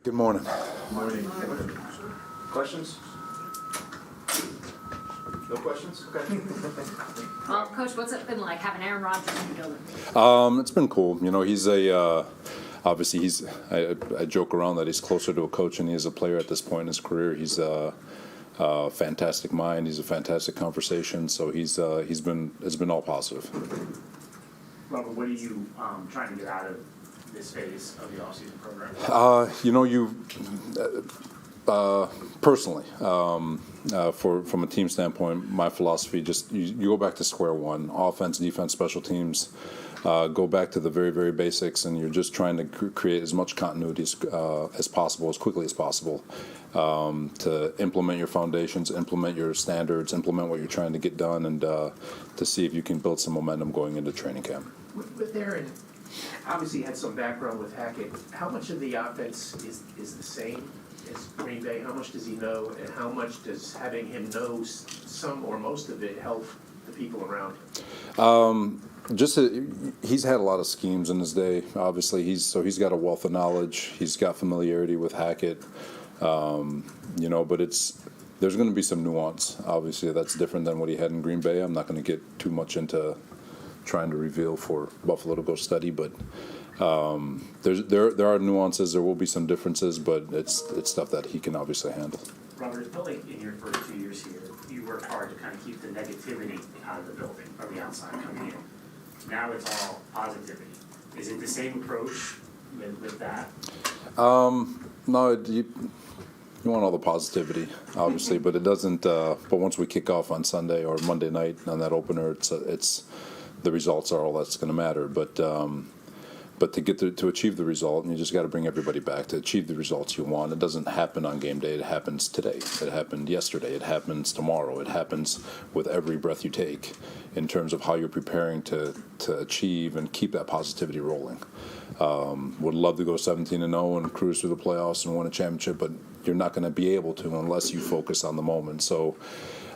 Good morning. Morning. Questions? No questions? Okay. Well, Coach, what's it been like having Aaron Rodgers in the building? It's been cool. He's obviously I joke around that he's closer to a coach than he is a player at this point in his career. He's a fantastic mind. He's a fantastic conversation. So it's been all positive. Robert, what are you trying to get out of this phase of the offseason program? Personally, from a team standpoint, my philosophy you go back to square one: offense, defense, special teams. Go back to the very, very basics, and you're just trying to create as much continuity as possible, as quickly as possible, to implement your foundations, implement your standards, implement what you're trying to get done, and to see if you can build some momentum going into training camp. With Aaron, obviously had some background with Hackett. How much of the offense is the same as Green Bay? How much does he know, and how much does having him know some or most of it help the people around him? He's had a lot of schemes in his day. Obviously, he's got a wealth of knowledge. He's got familiarity with Hackett, but there's going to be some nuance. Obviously, that's different than what he had in Green Bay. I'm not going to get too much into trying to reveal for Buffalo to go study, but there are nuances. There will be some differences, but it's stuff that he can obviously handle. Robert, it felt like in your first 2 years here, you worked hard to kind of keep the negativity out of the building from the outside coming in. Now it's all positivity. Is it the same approach with that? No, you want all the positivity, obviously, but it doesn't. But once we kick off on Sunday or Monday night on that opener, it's the results are all that's going to matter. But to achieve the result, you just got to bring everybody back to achieve the results you want. It doesn't happen on game day. It happens today. It happened yesterday. It happens tomorrow. It happens with every breath you take in terms of how you're preparing to achieve and keep that positivity rolling. Would love to go 17-0 and cruise through the playoffs and win a championship, but you're not going to be able to unless you focus on the moment. So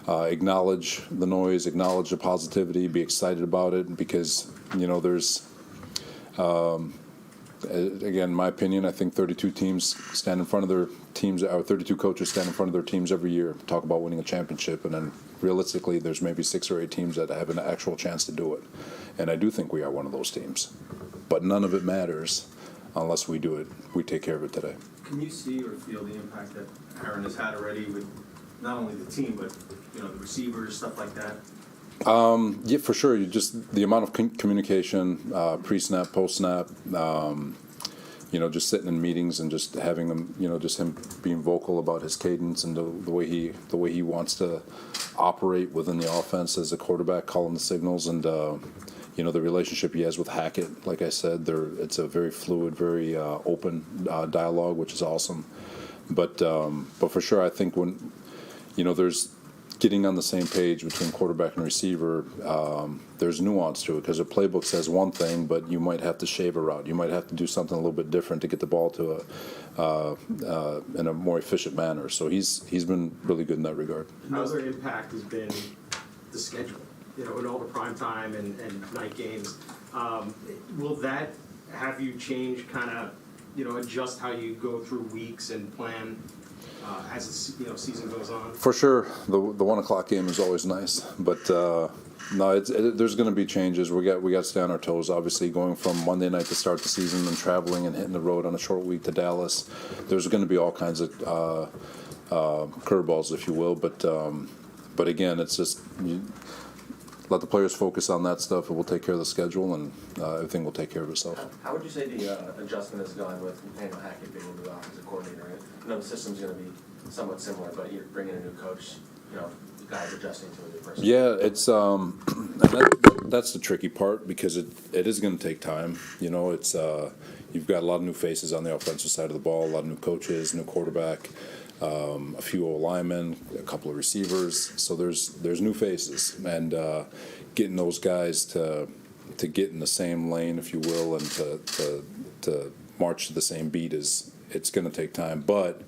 acknowledge the noise, acknowledge the positivity, be excited about it, because there's again, my opinion, I think 32 teams stand in front of their teams, or 32 coaches stand in front of their teams every year, talk about winning a championship, and then realistically there's maybe 6 or 8 teams that have an actual chance to do it. And I do think we are one of those teams. But none of it matters unless we do it. We take care of it today. Can you see or feel the impact that Aaron has had already with not only the team, but the receivers, stuff like that? Yeah, for sure. The amount of communication, pre-snap, post-snap, just sitting in meetings and just having them, just him being vocal about his cadence and the way he wants to operate within the offense as a quarterback, calling the signals, and the relationship he has with Hackett. Like I said, it's a very fluid, very open dialogue, which is awesome. But for sure, I think when there's getting on the same page between quarterback and receiver, there's nuance to it, because a playbook says one thing, but you might have to shave a route. You might have to do something a little bit different to get the ball to in a more efficient manner. So he's been really good in that regard. Another impact has been the schedule, in all the prime time and night games. Will that have you change kind of, adjust how you go through weeks and plan as the season goes on? For sure, the 1 o'clock game is always nice, but no, there's going to be changes. We got to stay on our toes. Obviously, going from Monday night to start the season and traveling and hitting the road on a short week to Dallas, there's going to be all kinds of curveballs, if you will. But again, it's just let the players focus on that stuff, and we'll take care of the schedule, and everything will take care of itself. How would you say the adjustment has gone with Nathaniel Hackett being the offensive coordinator? I know the system's going to be somewhat similar, but you're bringing a new coach, the guys adjusting to a new person. Yeah, it's that's the tricky part, because it is going to take time. It's you've got a lot of new faces on the offensive side of the ball, a lot of new coaches, new quarterback, a few old linemen, a couple of receivers. So there's new faces, and getting those guys to get in the same lane, if you will, and to march to the same beat it's going to take time. But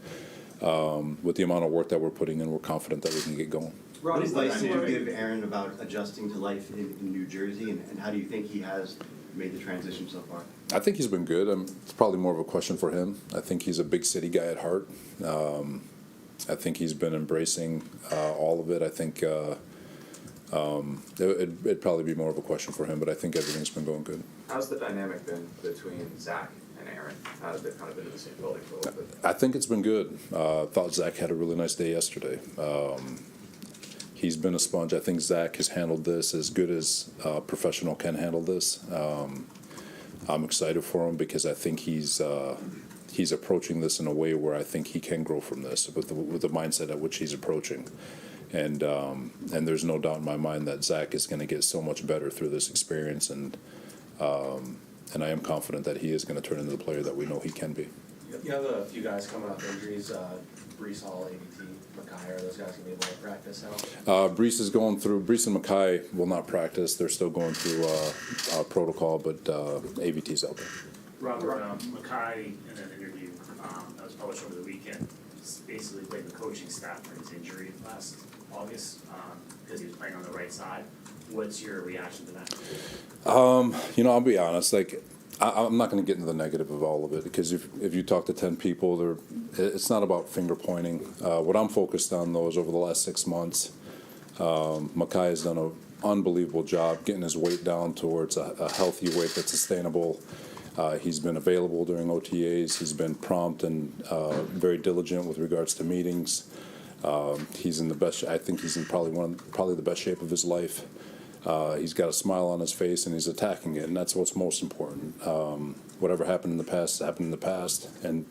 with the amount of work that we're putting in, we're confident that we can get going. What advice did you give Aaron about adjusting to life in New Jersey, and how do you think he has made the transition so far? I think he's been good. It's probably more of a question for him. I think he's a big city guy at heart. I think he's been embracing all of it. I think it'd probably be more of a question for him, but I think everything's been going good. How's the dynamic been between Zach and Aaron? They've kind of been in the same building for a little bit. I think it's been good. Thought Zach had a really nice day yesterday. He's been a sponge. I think Zach has handled this as good as a professional can handle this. I'm excited for him because I think he's approaching this in a way where I think he can grow from this with the mindset at which he's approaching. And there's no doubt in my mind that Zach is going to get so much better through this experience, and I am confident that he is going to turn into the player that we know he can be. You have a few guys coming off injuries, Brees Hall, ABT, Mackay, are those guys going to be able to practice now? Brees and Mackay will not practice. They're still going through protocol, but ABT's out there. Robert, Mackay, in an interview that was published over the weekend, basically blamed the coaching staff for his injury last August because he was playing on the right side. What's your reaction to that? I'll be honest. I'm not going to get into the negative of all of it because if you talk to 10 people, it's not about finger pointing. What I'm focused on, though, is over the last 6 months, Mackay has done an unbelievable job getting his weight down towards a healthy weight that's sustainable. He's been available during OTAs. He's been prompt and very diligent with regards to meetings. He's in the best. I think he's in probably the best shape of his life. He's got a smile on his face and he's attacking it, and that's what's most important. Whatever happened in the past happened in the past, and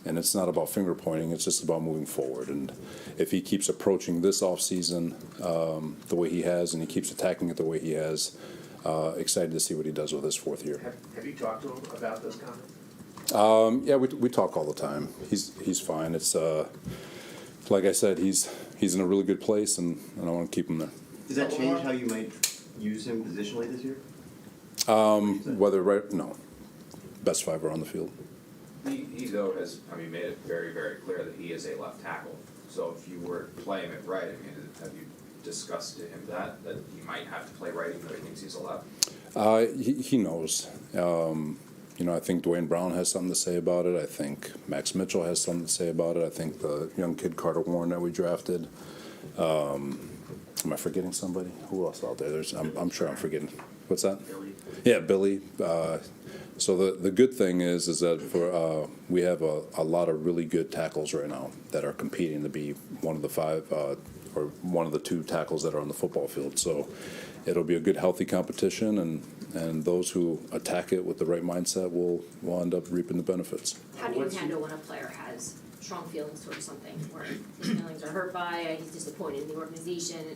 it's not about finger pointing. It's just about moving forward. And if he keeps approaching this offseason the way he has, and he keeps attacking it the way he has, excited to see what he does with his fourth year. Have you talked to him about those comments? Yeah, we talk all the time. He's fine. It's like I said, he's in a really good place, and I want to keep him there. Does that change how you might use him positionally this year? No. Best five are on the field. He though has, made it very, very clear that he is a left tackle. So if you were to play him at right, have you discussed to him that he might have to play right even though he thinks he's a left? He knows. I think Dwayne Brown has something to say about it. I think Max Mitchell has something to say about it. I think the young kid Carter Warren that we drafted. Am I forgetting somebody? Who else out there? I'm sure I'm forgetting. What's that? Billy. Yeah, Billy. So the good thing is that we have a lot of really good tackles right now that are competing to be one of the five or one of the two tackles that are on the football field. So it'll be a good, healthy competition, and those who attack it with the right mindset will end up reaping the benefits. How do you handle when a player has strong feelings towards something, where his feelings are hurt by it, he's disappointed in the organization?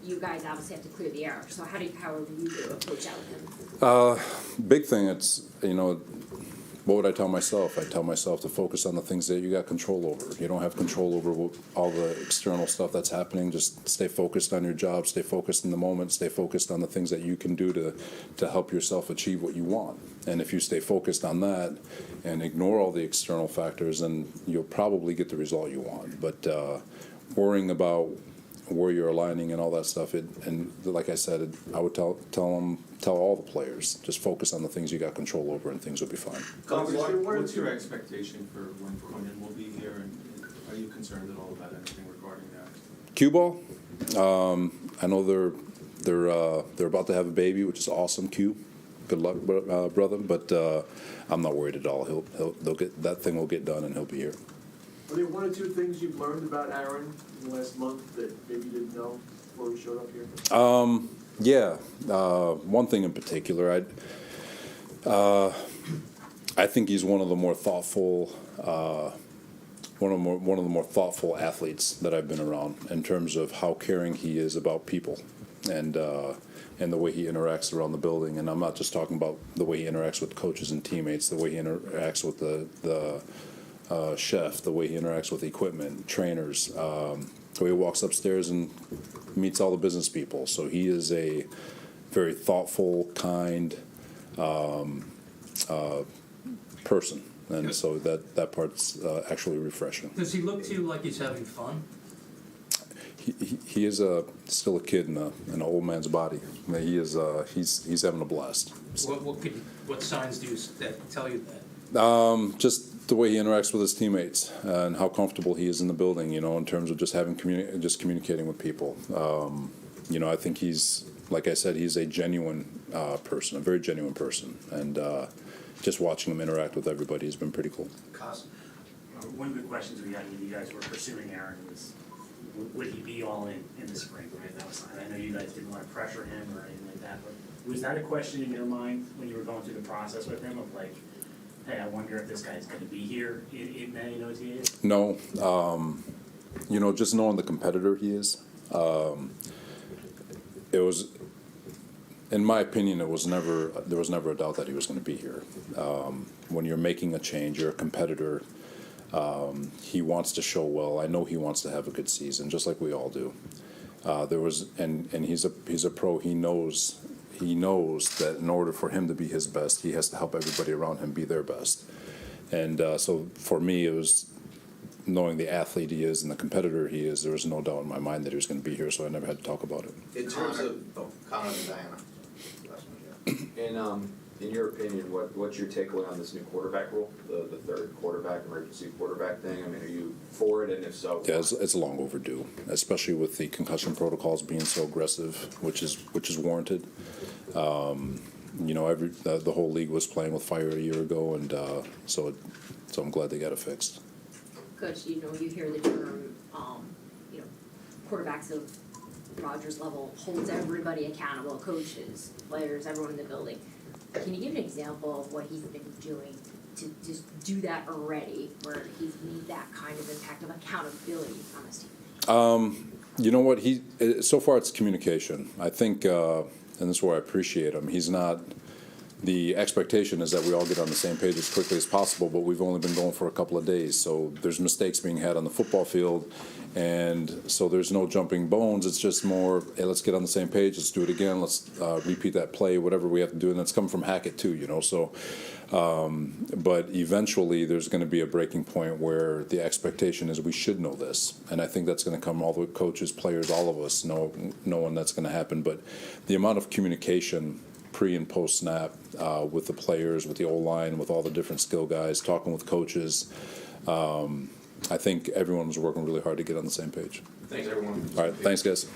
You guys obviously have to clear the air. So how do you approach out with him? Big thing, it's, what would I tell myself? I tell myself to focus on the things that you got control over. You don't have control over all the external stuff that's happening. Just stay focused on your job, stay focused in the moment, stay focused on the things that you can do to help yourself achieve what you want. And if you stay focused on that and ignore all the external factors, then you'll probably get the result you want. But worrying about where you're aligning and all that stuff, and like I said, I would tell all the players, just focus on the things you got control over and things will be fine. What's your expectation for when Quinton will be here, and are you concerned at all about anything regarding that? Cue ball, I know they're about to have a baby, which is awesome. Q, good luck, brother. But I'm not worried at all. They'll get that thing will get done, and he'll be here. Are there one or two things you've learned about Aaron in the last month that maybe you didn't know before he showed up here? Yeah, one thing in particular, I think he's one of the more thoughtful, one of the more thoughtful athletes that I've been around in terms of how caring he is about people, and the way he interacts around the building. And I'm not just talking about the way he interacts with coaches and teammates, the way he interacts with the chef, the way he interacts with equipment, trainers, the way he walks upstairs and meets all the business people. So he is a very thoughtful, kind person, and so that part's actually refreshing. Does he look to you like he's having fun? he is still a kid in an old man's body. I mean, he's having a blast. What signs do you, that tell you that? Just the way he interacts with his teammates and how comfortable he is in the building, in terms of just having communicating with people. I think he's, like I said, he's a genuine person, a very genuine person, and just watching him interact with everybody has been pretty cool. One of the questions we had when you guys were pursuing Aaron was, would he be all in the spring, right? That was, I know you guys didn't want to pressure him or anything like that, but was that a question in your mind when you were going through the process with him of like, hey, I wonder if this guy's going to be here in May in OTAs? No, just knowing the competitor he is, it was, in my opinion, there was never a doubt that he was going to be here. When you're making a change, you're a competitor. He wants to show well. I know he wants to have a good season, just like we all do. And he's a pro. He knows that in order for him to be his best, he has to help everybody around him be their best. And so for me, it was knowing the athlete he is and the competitor he is. There was no doubt in my mind that he was going to be here, so I never had to talk about it. In terms of, Connor and Diana. In your opinion, what's your takeaway on this new quarterback rule, the third quarterback, emergency quarterback thing? I mean, are you for it, and if so? Yeah, it's long overdue, especially with the concussion protocols being so aggressive, which is warranted. The whole league was playing with fire a year ago, and so I'm glad they got it fixed. Coach, you hear the term, quarterbacks of Rodgers level holds everybody accountable, coaches, players, everyone in the building. Can you give an example of what he's been doing to just do that already, where he's made that kind of impact of accountability on his team? You know what? So far it's communication. I think, and this is where I appreciate him. He's not. The expectation is that we all get on the same page as quickly as possible, but we've only been going for a couple of days, so there's mistakes being had on the football field, and so there's no jumping bones. It's just more, hey, let's get on the same page, let's do it again, let's repeat that play, whatever we have to do, and that's coming from Hackett too, so, but eventually there's going to be a breaking point where the expectation is we should know this, and I think that's going to come all the coaches, players, all of us knowing that's going to happen, but the amount of communication pre and post snap with the players, with the O-line, with all the different skill guys, talking with coaches. I think everyone was working really hard to get on the same page. Thanks, everyone. All right, thanks, guys.